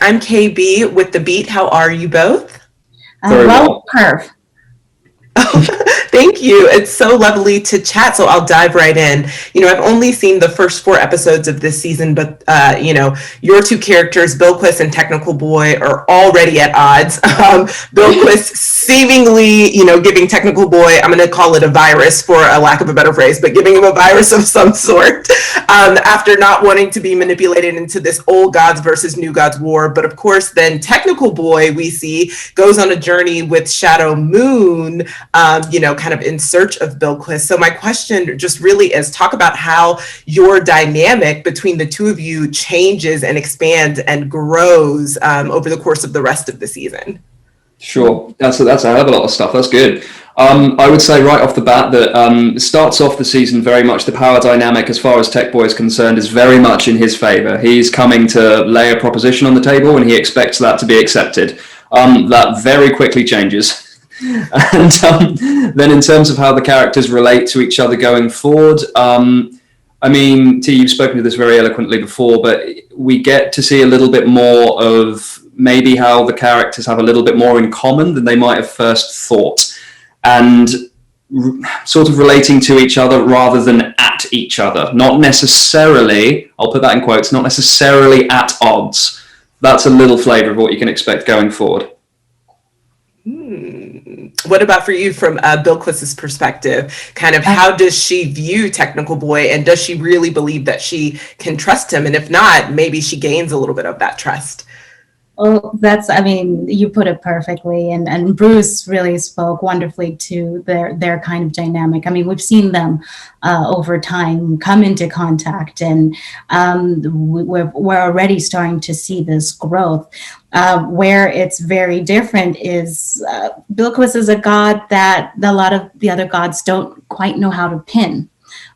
I'm KB with The Beat. How are you both? Very well. Perf. Thank you. It's so lovely to chat. So I'll dive right in. I've only seen the first 4 episodes of this season, but your two characters, Bilquis and Technical Boy, are already at odds. Bilquis seemingly, giving Technical Boy, I'm going to call it a virus for a lack of a better phrase, but giving him a virus of some sort after not wanting to be manipulated into this old gods versus new gods war. But of course, then Technical Boy, we see, goes on a journey with Shadow Moon, kind of in search of Bilquis. So my question just really is, talk about how your dynamic between the two of you changes and expands and grows over the course of the rest of the season. Sure, that's a hell of a lot of stuff. That's good. I would say right off the bat that it starts off the season very much the power dynamic as far as Tech Boy is concerned is very much in his favor. He's coming to lay a proposition on the table and he expects that to be accepted. That very quickly changes. And then in terms of how the characters relate to each other going forward, T, you've spoken to this very eloquently before, but we get to see a little bit more of maybe how the characters have a little bit more in common than they might have first thought, and sort of relating to each other rather than at each other. Not necessarily, I'll put that in quotes, not necessarily at odds. That's a little flavor of what you can expect going forward. What about for you from Bilquis's perspective? Kind of how does she view Technical Boy, and does she really believe that she can trust him? And if not, maybe she gains a little bit of that trust. Oh, you put it perfectly. And Bruce really spoke wonderfully to their kind of dynamic. We've seen them over time come into contact, and we're already starting to see this growth. Where it's very different is Bilquis is a god that a lot of the other gods don't quite know how to pin.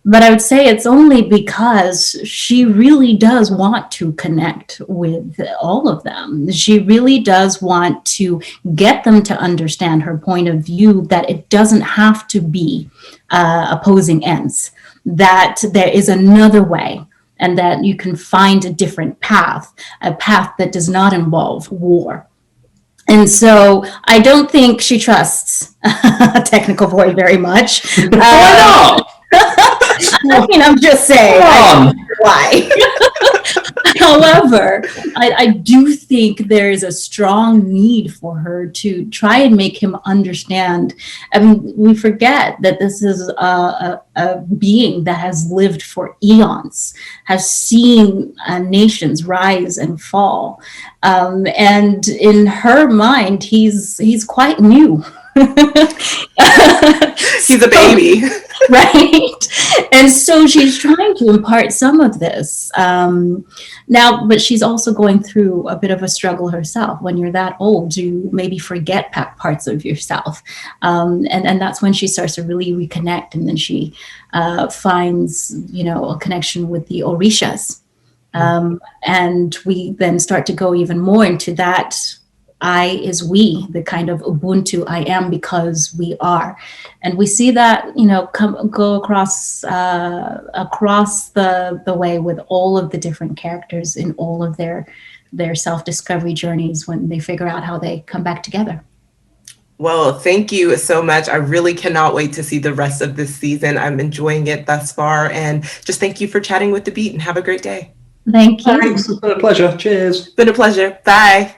But I would say it's only because she really does want to connect with all of them. She really does want to get them to understand her point of view, that it doesn't have to be opposing ends, that there is another way, and that you can find a different path, a path that does not involve war. And so I don't think she trusts Technical Boy very much. Why not? I'm just saying. Why? However, I do think there is a strong need for her to try and make him understand. We forget that this is a being that has lived for eons, has seen nations rise and fall. And in her mind, he's quite new. He's a baby. Right. And so she's trying to impart some of this now, but she's also going through a bit of a struggle herself. When you're that old, you maybe forget parts of yourself. And that's when she starts to really reconnect. And then she finds, a connection with the Orishas. And we then start to go even more into that I is we, the kind of Ubuntu I am because we are. And we see that, go across the way with all of the different characters in all of their self-discovery journeys when they figure out how they come back together. Well, thank you so much. I really cannot wait to see the rest of this season. I'm enjoying it thus far. And just thank you for chatting with The Beat, and have a great day. Thank you. Thanks. It's been a pleasure. Cheers. It's been a pleasure. Bye.